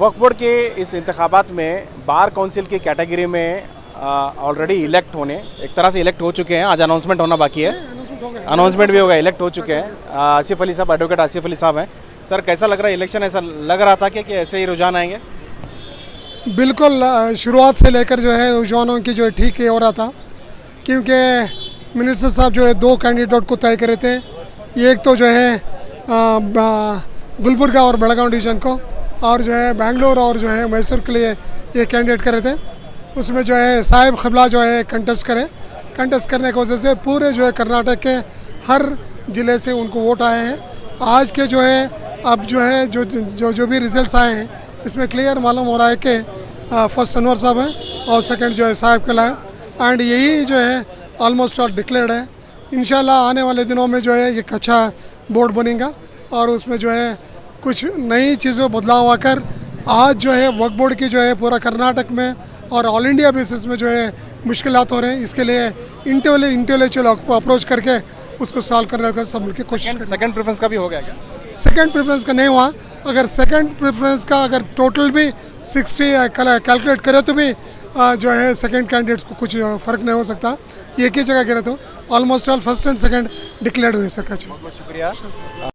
वक्फ board के इस इंतखाबात में बार काउंसिल की कैटेगरी में ऑलरेडी इलेक्ट होने एक तरह से इलेक्ट हो चुके हैं। आज अनाउंसमेंट होना बाकी है। अनाउंसमेंट भी होगा, इलेक्ट हो चुके हैं। आसिफ अली साहब, एडवोकेट आसिफ अली साहब हैं। सर, कैसा लग रहा है इलेक्शन? ऐसा लग रहा था कि ऐसे ही रुझान आएंगे? बिल्कुल, शुरुआत से लेकर जो है रुझानों की जो है ठीक ही हो रहा था, क्योंकि मिनिस्टर साहब जो है 2 कैंडिडेट को तय करे थे। एक तो जो है गुलबर्गा और बेलगांव डिवीज़न को, और जो है बेंगलोर और जो है मैसूर के लिए ये कैंडिडेट करे थे। उसमें जो है साहिब क़िबला जो है कंटेस्ट करने की वजह से पूरे जो है कर्नाटक के हर ज़िले से उनको वोट आए हैं। आज के जो है अब जो है जो भी रिज़ल्ट्स आए हैं, इसमें क्लियर मालूम हो रहा है कि फर्स्ट अनवर साहब हैं और सेकंड जो है साहिब क़िबला है। एंड यही जो है ऑलमोस्ट ऑल डिक्लेयर्ड है। इंशाल्लाह आने वाले दिनों में जो है एक अच्छा बोर्ड बनेगा और उसमें जो है कुछ नई चीज़ों बदलाव आकर आज जो है वक्फ बोर्ड की जो है पूरा कर्नाटक में और ऑल इंडिया बेसिस में जो है मुश्किलात हो रहे हैं। इसके लिए इंटेलेक्चुअल अप्रोच करके उसको सॉल्व करने का सब मिलकर कोशिश करें। सेकंड प्रेफरेंस का भी हो गया क्या? सेकंड प्रेफरेंस का नहीं हुआ। अगर सेकंड प्रेफरेंस का अगर टोटल भी 60 कैलकुलेट करें तो भी जो है सेकंड कैंडिडेट्स को कुछ फ़र्क नहीं हो सकता। एक ही जगह गिरे तो almost all first and second declared हुए सर। बहुत शुक्रिया।